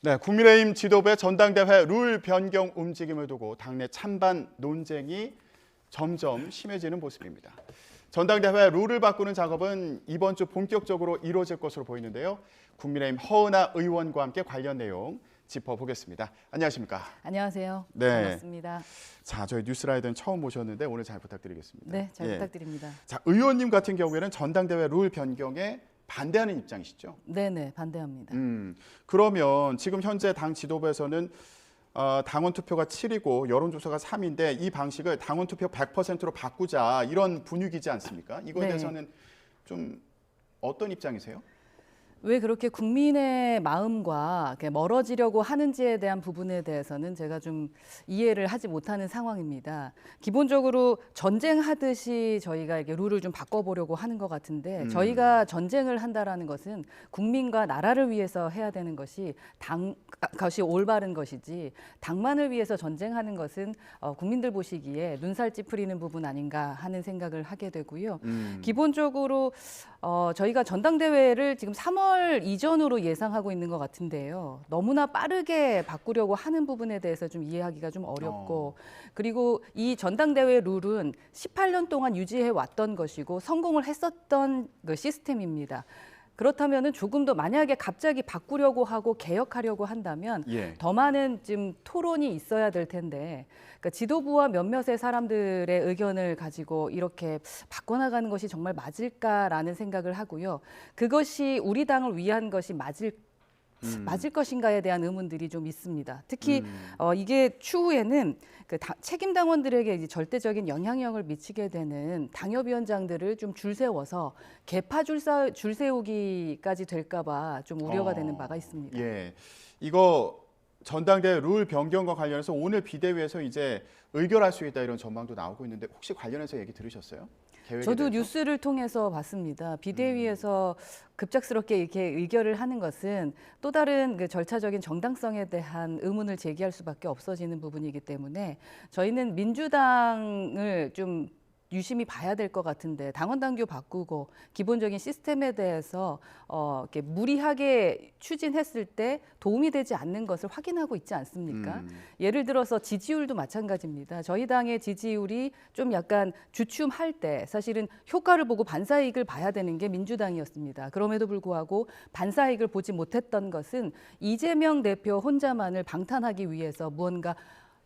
네, 국민의힘 지도부의 전당대회 룰 변경 움직임을 두고 당내 찬반 논쟁이 점점 심해지는 모습입니다. 전당대회 룰을 바꾸는 작업은 이번 주 본격적으로 이루어질 것으로 보이는데요. 국민의힘 허은하 의원과 함께 관련 내용 짚어보겠습니다. 안녕하십니까? 안녕하세요. 네. 반갑습니다. 자, 저희 뉴스라이더는 처음 모셨는데 오늘 잘 부탁드리겠습니다. 네, 잘 부탁드립니다. 자, 의원님 같은 경우에는 전당대회 룰 변경에 반대하는 입장이시죠? 네, 반대합니다. 그러면 지금 현재 당 지도부에서는 당원 투표가 7이고 여론조사가 3인데 이 방식을 당원 투표 100%로 바꾸자 이런 분위기지 않습니까? 이거에 네. 대해서는 좀 어떤 입장이세요? 왜 그렇게 국민의 마음과 멀어지려고 하는지에 대한 부분에 대해서는 제가 좀 이해를 하지 못하는 상황입니다. 기본적으로 전쟁하듯이 저희가 이렇게 룰을 좀 바꿔보려고 하는 것 같은데 저희가 전쟁을 한다라는 것은 국민과 나라를 위해서 해야 되는 것이 올바른 것이지 당만을 위해서 전쟁하는 것은 국민들 보시기에 눈살 찌푸리는 부분 아닌가 하는 생각을 하게 되고요. 기본적으로 저희가 전당대회를 지금 3월 이전으로 예상하고 있는 것 같은데요. 너무나 빠르게 바꾸려고 하는 부분에 대해서 좀 이해하기가 좀 어렵고 그리고 이 전당대회 룰은 18년 동안 유지해 왔던 것이고 성공을 했었던 그 시스템입니다. 그렇다면은 조금 더 만약에 갑자기 바꾸려고 하고 개혁하려고 한다면 더 많은 좀 토론이 있어야 될 텐데 그러니까 지도부와 몇몇의 사람들의 의견을 가지고 이렇게 바꿔나가는 것이 정말 맞을까라는 생각을 하고요. 그것이 우리 당을 위한 것이 맞을 것인가에 대한 의문들이 좀 있습니다. 특히 이게 추후에는 책임 당원들에게 이제 절대적인 영향력을 미치게 되는 당협위원장들을 좀 줄 세워서 개파 줄 세우기까지 될까봐 좀 우려가 되는 바가 있습니다. 예, 이거 전당대회 룰 변경과 관련해서 오늘 비대위에서 이제 의결할 수 있다 이런 전망도 나오고 있는데 혹시 관련해서 얘기 들으셨어요? 저도 뉴스를 통해서 봤습니다. 비대위에서 급작스럽게 이렇게 의결을 하는 것은 또 다른 그 절차적인 정당성에 대한 의문을 제기할 수밖에 없어지는 부분이기 때문에 저희는 민주당을 좀 유심히 봐야 될 것 같은데 당원 당규 바꾸고 기본적인 시스템에 대해서 이렇게 무리하게 추진했을 때 도움이 되지 않는 것을 확인하고 있지 않습니까? 예를 들어서 지지율도 마찬가지입니다. 저희 당의 지지율이 좀 약간 주춤할 때 사실은 효과를 보고 반사이익을 봐야 되는 게 민주당이었습니다. 그럼에도 불구하고 반사이익을 보지 못했던 것은 이재명 대표 혼자만을 방탄하기 위해서 무언가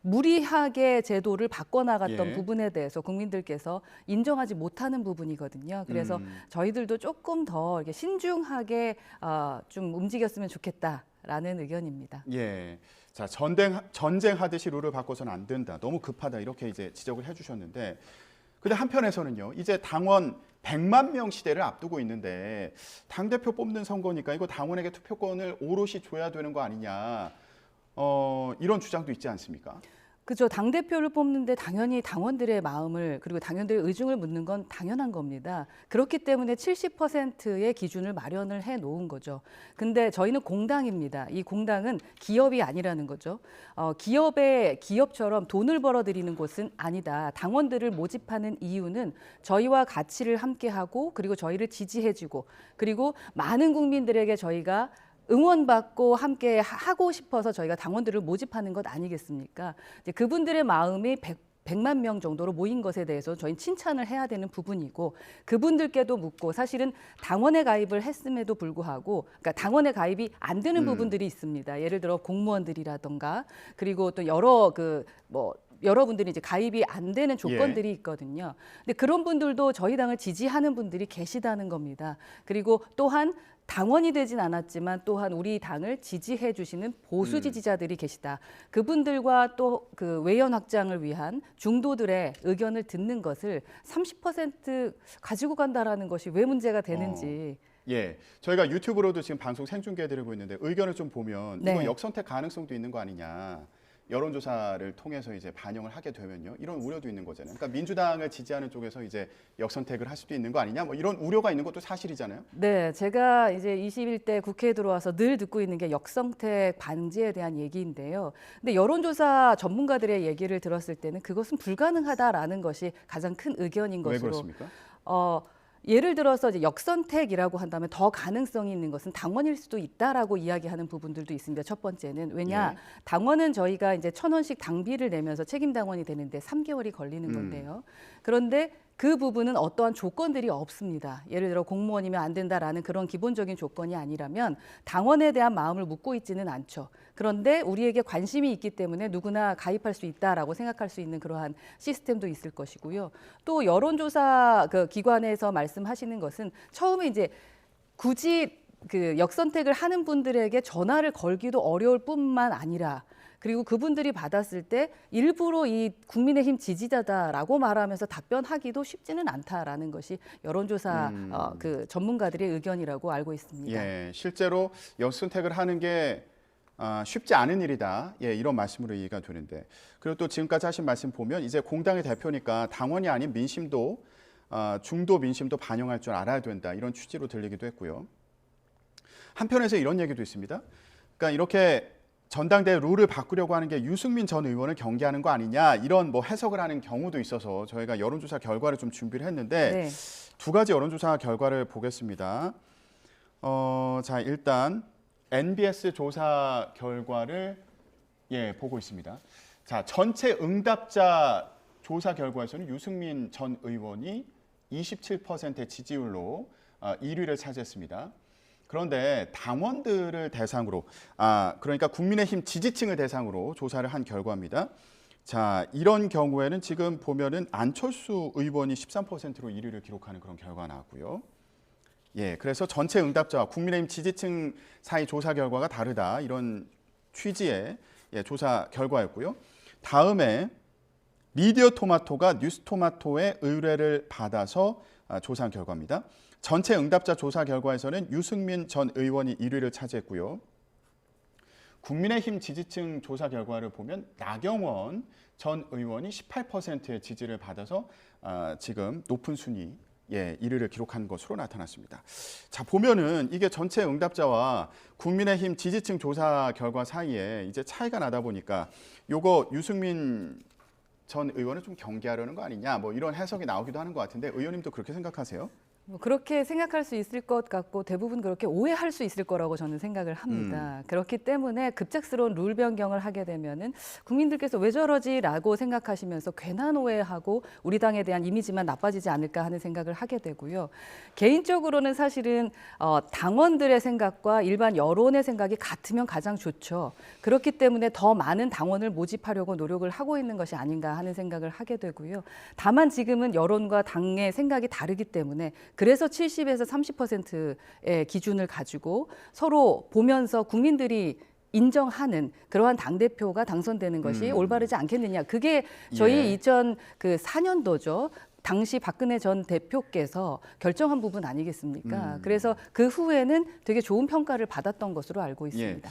무리하게 제도를 바꿔나갔던 부분에 대해서 국민들께서 인정하지 못하는 부분이거든요. 그래서 저희들도 조금 더 이렇게 신중하게 좀 움직였으면 좋겠다라는 의견입니다. 예, 자 전쟁하듯이 룰을 바꿔서는 안 된다. 너무 급하다 이렇게 이제 지적을 해주셨는데, 근데 한편에서는요, 이제 당원 100만 명 시대를 앞두고 있는데 당 대표 뽑는 선거니까 이거 당원에게 투표권을 오롯이 줘야 되는 거 아니냐. 이런 주장도 있지 않습니까? 그죠. 당대표를 뽑는데 당연히 당원들의 마음을 그리고 당원들의 의중을 묻는 건 당연한 겁니다. 그렇기 때문에 70%의 기준을 마련을 해 놓은 거죠. 근데 저희는 공당입니다. 이 공당은 기업이 아니라는 거죠. 기업처럼 돈을 벌어들이는 곳은 아니다. 당원들을 모집하는 이유는 저희와 가치를 함께하고 그리고 저희를 지지해주고 그리고 많은 국민들에게 저희가 응원받고 함께 하고 싶어서 저희가 당원들을 모집하는 것 아니겠습니까? 이제 그분들의 마음이 100만 명 정도로 모인 것에 대해서 저희는 칭찬을 해야 되는 부분이고 그분들께도 묻고 사실은 당원에 가입을 했음에도 불구하고 그러니까 당원에 가입이 안 되는 부분들이 있습니다. 예를 들어 공무원들이라던가 그리고 또 여러분들이 이제 가입이 안 되는 조건들이 있거든요. 근데 그런 분들도 저희 당을 지지하는 분들이 계시다는 겁니다. 그리고 또한 당원이 되진 않았지만 또한 우리 당을 지지해 주시는 보수 지지자들이 계시다. 그분들과 또 그 외연 확장을 위한 중도들의 의견을 듣는 것을 30% 가지고 간다라는 것이 왜 문제가 되는지. 예, 저희가 유튜브로도 지금 방송 생중계해드리고 있는데 의견을 좀 보면 이거 역선택 가능성도 있는 거 아니냐. 여론조사를 통해서 이제 반영을 하게 되면요, 이런 우려도 있는 거잖아요. 그러니까 민주당을 지지하는 쪽에서 이제 역선택을 할 수도 있는 거 아니냐, 뭐 이런 우려가 있는 것도 사실이잖아요. 네, 제가 이제 21대 국회에 들어와서 늘 듣고 있는 게 역선택 반지에 대한 얘기인데요. 근데 여론조사 전문가들의 얘기를 들었을 때는 그것은 불가능하다라는 것이 가장 큰 의견인 것으로. 왜 그렇습니까? 예를 들어서 이제 역선택이라고 한다면 더 가능성이 있는 것은 당원일 수도 있다라고 이야기하는 부분들도 있습니다. 첫 번째는 왜냐 예. 당원은 저희가 이제 1,000원씩 당비를 내면서 책임 당원이 되는데 3개월이 걸리는 건데요. 그런데 그 부분은 어떠한 조건들이 없습니다. 예를 들어 공무원이면 안 된다라는 그런 기본적인 조건이 아니라면 당원에 대한 마음을 묻고 있지는 않죠. 그런데 우리에게 관심이 있기 때문에 누구나 가입할 수 있다라고 생각할 수 있는 그러한 시스템도 있을 것이고요. 또 여론조사 그 기관에서 말씀하시는 것은 처음에 이제 굳이 그 역선택을 하는 분들에게 전화를 걸기도 어려울 뿐만 아니라 그리고 그분들이 받았을 때 일부러 이 국민의힘 지지자다라고 말하면서 답변하기도 쉽지는 않다라는 것이 여론조사 그 전문가들의 의견이라고 알고 있습니다. 예, 실제로 역선택을 하는 게 쉽지 않은 일이다. 예, 이런 말씀으로 이해가 되는데 그리고 또 지금까지 하신 말씀 보면 이제 공당의 대표니까 당원이 아닌 민심도 중도 민심도 반영할 줄 알아야 된다. 이런 취지로 들리기도 했고요. 한편에서 이런 얘기도 있습니다. 그러니까 이렇게 전당대회 룰을 바꾸려고 하는 게 유승민 전 의원을 경계하는 거 아니냐 이런 뭐 해석을 하는 경우도 있어서 저희가 여론조사 결과를 좀 준비를 했는데 네. 두 가지 여론조사 결과를 보겠습니다. 자 일단 NBS 조사 결과를 보고 있습니다. 자 전체 응답자 조사 결과에서는 유승민 전 의원이 27%의 지지율로 1위를 차지했습니다. 그런데 당원들을 대상으로, 그러니까 국민의힘 지지층을 대상으로 조사를 한 결과입니다. 자, 이런 경우에는 지금 보면은 안철수 의원이 13%로 1위를 기록하는 그런 결과가 나왔고요. 예, 그래서 전체 응답자와 국민의힘 지지층 사이 조사 결과가 다르다 이런 취지의 조사 결과였고요. 다음에 미디어 토마토가 뉴스토마토의 의뢰를 받아서 조사한 결과입니다. 전체 응답자 조사 결과에서는 유승민 전 의원이 1위를 차지했고요. 국민의힘 지지층 조사 결과를 보면 나경원 전 의원이 18%의 지지를 받아서 지금 높은 순위 1위를 기록한 것으로 나타났습니다. 자 보면은 이게 전체 응답자와 국민의힘 지지층 조사 결과 사이에 이제 차이가 나다 보니까 요거 유승민 전 의원을 좀 경계하려는 거 아니냐 뭐 이런 해석이 나오기도 하는 것 같은데 의원님도 그렇게 생각하세요? 뭐 그렇게 생각할 수 있을 것 같고 대부분 그렇게 오해할 수 있을 거라고 저는 생각을 합니다. 그렇기 때문에 급작스러운 룰 변경을 하게 되면은 국민들께서 왜 저러지라고 생각하시면서 괜한 오해하고 우리 당에 대한 이미지만 나빠지지 않을까 하는 생각을 하게 되고요. 개인적으로는 사실은 당원들의 생각과 일반 여론의 생각이 같으면 가장 좋죠. 그렇기 때문에 더 많은 당원을 모집하려고 노력을 하고 있는 것이 아닌가 하는 생각을 하게 되고요. 다만 지금은 여론과 당의 생각이 다르기 때문에 그래서 70에서 30%의 기준을 가지고 서로 보면서 국민들이 인정하는 그러한 당대표가 당선되는 것이 올바르지 않겠느냐. 그게 저희 2004년도죠. 당시 박근혜 전 대표께서 결정한 부분 아니겠습니까? 그래서 그 후에는 되게 좋은 평가를 받았던 것으로 알고 있습니다.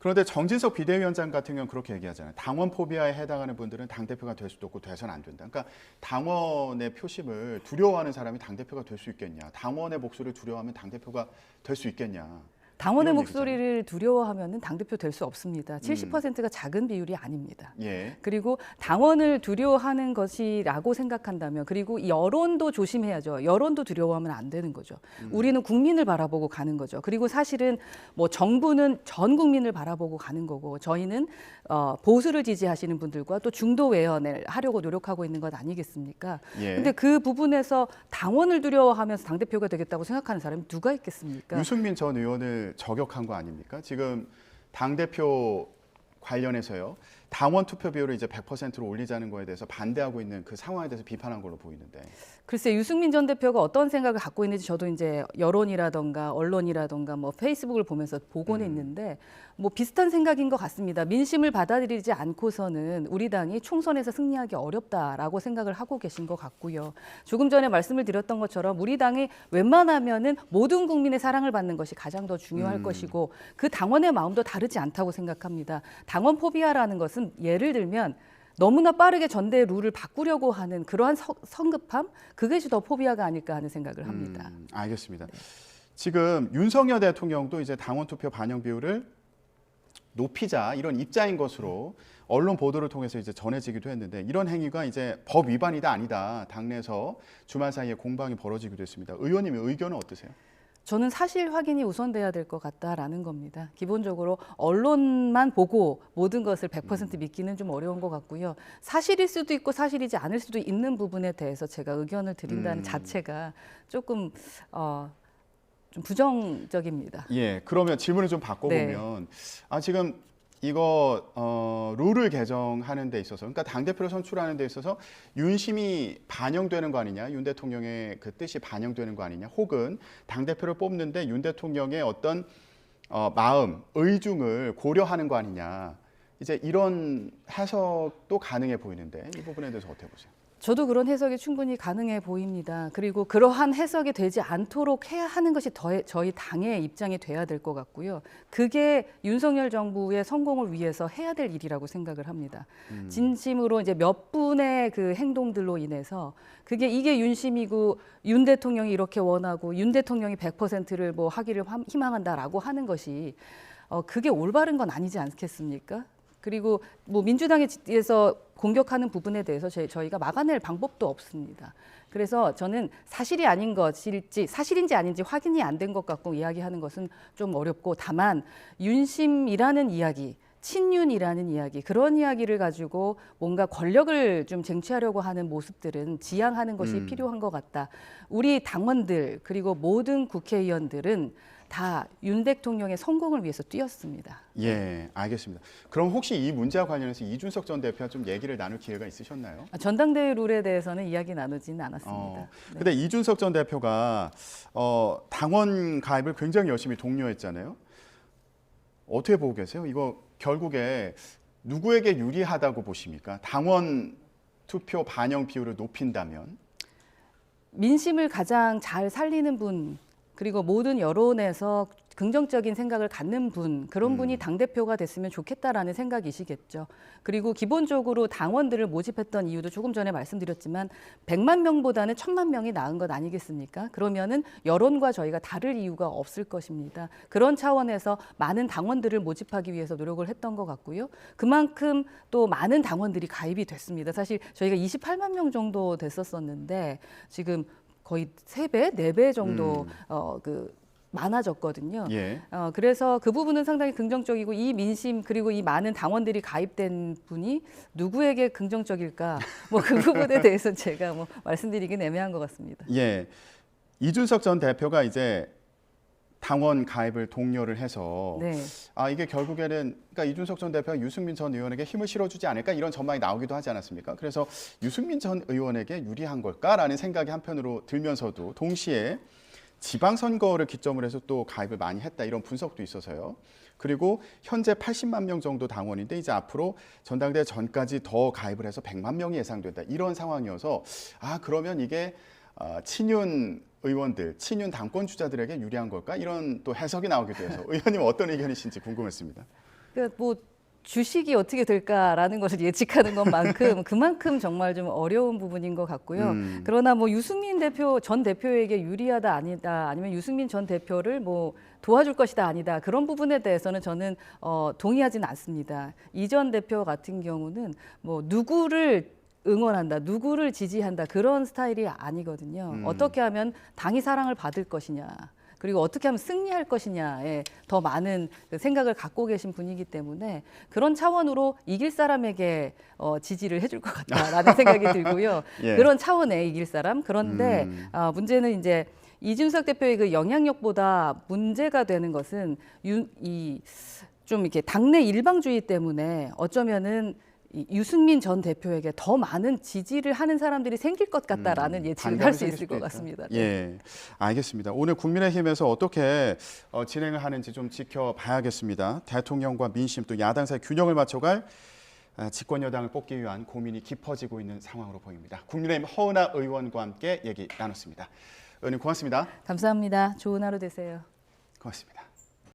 그런데 정진석 비대위원장 같은 경우는 그렇게 얘기하잖아요. 당원 포비아에 해당하는 분들은 당대표가 될 수도 없고 돼서는 안 된다. 그러니까 당원의 표심을 두려워하는 사람이 당대표가 될 수 있겠냐. 당원의 목소리를 두려워하면 당대표가 될 수 있겠냐. 당원의 목소리를 두려워하면 당대표 될 수 없습니다. 70%가 작은 비율이 아닙니다. 그리고 당원을 두려워하는 것이라고 생각한다면 그리고 여론도 조심해야죠. 여론도 두려워하면 안 되는 거죠. 우리는 국민을 바라보고 가는 거죠. 그리고 사실은 뭐 정부는 전 국민을 바라보고 가는 거고 저희는 보수를 지지하시는 분들과 또 중도 외연을 하려고 노력하고 있는 것 아니겠습니까? 근데 그 부분에서 당원을 두려워하면서 당대표가 되겠다고 생각하는 사람이 누가 있겠습니까? 유승민 전 의원을 저격한 거 아닙니까? 지금 당대표 관련해서요. 당원 투표 비율을 이제 100%로 올리자는 거에 대해서 반대하고 있는 그 상황에 대해서 비판한 걸로 보이는데. 글쎄 유승민 전 대표가 어떤 생각을 갖고 있는지 저도 이제 여론이라던가 언론이라던가 뭐 페이스북을 보면서 보고는 있는데 뭐 비슷한 생각인 것 같습니다. 민심을 받아들이지 않고서는 우리 당이 총선에서 승리하기 어렵다라고 생각을 하고 계신 것 같고요. 조금 전에 말씀을 드렸던 것처럼 우리 당이 웬만하면은 모든 국민의 사랑을 받는 것이 가장 더 중요할 것이고 그 당원의 마음도 다르지 않다고 생각합니다. 당원 포비아라는 것은 예를 들면 너무나 빠르게 전대 룰을 바꾸려고 하는 그러한 성급함, 그것이 더 포비아가 아닐까 하는 생각을 합니다. 알겠습니다. 지금 윤석열 대통령도 이제 당원 투표 반영 비율을 높이자 이런 입장인 것으로 언론 보도를 통해서 이제 전해지기도 했는데 이런 행위가 이제 법 위반이다 아니다 당내에서 주말 사이에 공방이 벌어지기도 했습니다. 의원님의 의견은 어떠세요? 저는 사실 확인이 우선돼야 될 것 같다라는 겁니다. 기본적으로 언론만 보고 모든 것을 100% 믿기는 좀 어려운 것 같고요. 사실일 수도 있고 사실이지 않을 수도 있는 부분에 대해서 제가 의견을 드린다는 자체가 조금 좀 부정적입니다. 예, 그러면 질문을 좀 바꿔보면 지금 이거 룰을 개정하는 데 있어서 그러니까 당대표를 선출하는 데 있어서 윤심이 반영되는 거 아니냐, 윤 대통령의 그 뜻이 반영되는 거 아니냐, 혹은 당대표를 뽑는데 윤 대통령의 어떤 마음, 의중을 고려하는 거 아니냐, 이제 이런 해석도 가능해 보이는데 이 부분에 대해서 어떻게 보세요? 저도 그런 해석이 충분히 가능해 보입니다. 그리고 그러한 해석이 되지 않도록 해야 하는 것이 저희 당의 입장이 돼야 될 것 같고요. 그게 윤석열 정부의 성공을 위해서 해야 될 일이라고 생각을 합니다. 진심으로 이제 몇 분의 그 행동들로 인해서 이게 윤심이고 윤 대통령이 이렇게 원하고 윤 대통령이 100%를 뭐 하기를 희망한다라고 하는 것이 그게 올바른 건 아니지 않겠습니까? 그리고 뭐 민주당에서 공격하는 부분에 대해서 저희가 막아낼 방법도 없습니다. 그래서 저는 사실이 아닌 것일지 사실인지 아닌지 확인이 안 된 것 같고 이야기하는 것은 좀 어렵고, 다만 윤심이라는 이야기, 친윤이라는 이야기, 그런 이야기를 가지고 뭔가 권력을 좀 쟁취하려고 하는 모습들은 지양하는 것이 필요한 것 같다. 우리 당원들 그리고 모든 국회의원들은 다 윤 대통령의 성공을 위해서 뛰었습니다. 예, 알겠습니다. 그럼 혹시 이 문제와 관련해서 이준석 전 대표와 좀 얘기를 나눌 기회가 있으셨나요? 전당대회 룰에 대해서는 이야기 나누지는 않았습니다. 근데 이준석 전 대표가 당원 가입을 굉장히 열심히 독려했잖아요. 어떻게 보고 계세요? 이거 결국에 누구에게 유리하다고 보십니까? 당원 투표 반영 비율을 높인다면? 민심을 가장 잘 살리는 분, 그리고 모든 여론에서 긍정적인 생각을 갖는 분, 그런 분이 당대표가 됐으면 좋겠다라는 생각이시겠죠. 그리고 기본적으로 당원들을 모집했던 이유도 조금 전에 말씀드렸지만 100만 명보다는 1000만 명이 나은 것 아니겠습니까? 그러면은 여론과 저희가 다를 이유가 없을 것입니다. 그런 차원에서 많은 당원들을 모집하기 위해서 노력을 했던 것 같고요. 그만큼 또 많은 당원들이 가입이 됐습니다. 사실 저희가 28만 명 정도 됐었었는데 지금 거의 3배, 4배 정도 많아졌거든요. 예. 그래서 그 부분은 상당히 긍정적이고, 이 민심 그리고 이 많은 당원들이 가입된 분이 누구에게 긍정적일까? 뭐 그 부분에 대해서는 제가 뭐 말씀드리긴 애매한 것 같습니다. 예. 이준석 전 대표가 이제 당원 가입을 독려를 해서 이게 결국에는 그러니까 이준석 전 대표가 유승민 전 의원에게 힘을 실어주지 않을까 이런 전망이 나오기도 하지 않았습니까? 그래서 유승민 전 의원에게 유리한 걸까라는 생각이 한편으로 들면서도 동시에 지방선거를 기점으로 해서 또 가입을 많이 했다 이런 분석도 있어서요. 그리고 현재 80만 명 정도 당원인데 이제 앞으로 전당대회 전까지 더 가입을 해서 100만 명이 예상된다 이런 상황이어서 그러면 이게 친윤 의원들, 친윤 당권 주자들에게 유리한 걸까? 이런 또 해석이 나오기도 해서 의원님 어떤 의견이신지 궁금했습니다. 뭐 주식이 어떻게 될까라는 것을 예측하는 것만큼 그만큼 정말 좀 어려운 부분인 것 같고요. 그러나 뭐 유승민 전 대표에게 유리하다 아니다, 아니면 유승민 전 대표를 뭐 도와줄 것이다 아니다, 그런 부분에 대해서는 저는 동의하지는 않습니다. 이 전 대표 같은 경우는 뭐 누구를 응원한다, 누구를 지지한다, 그런 스타일이 아니거든요. 어떻게 하면 당이 사랑을 받을 것이냐, 그리고 어떻게 하면 승리할 것이냐에 더 많은 생각을 갖고 계신 분이기 때문에 그런 차원으로 이길 사람에게 지지를 해줄 것 같다라는 생각이 들고요. 예. 그런 차원의 이길 사람. 그런데 문제는 이제 이준석 대표의 그 영향력보다 문제가 되는 것은 좀 이렇게 당내 일방주의 때문에 어쩌면은 유승민 전 대표에게 더 많은 지지를 하는 사람들이 생길 것 같다라는 예측을 할 수 있을 것 같습니다. 예, 알겠습니다. 오늘 국민의힘에서 어떻게 진행을 하는지 좀 지켜봐야겠습니다. 대통령과 민심 또 야당 사이 균형을 맞춰갈 집권 여당을 뽑기 위한 고민이 깊어지고 있는 상황으로 보입니다. 국민의힘 허은하 의원과 함께 얘기 나눴습니다. 의원님 고맙습니다. 감사합니다. 좋은 하루 되세요. 고맙습니다.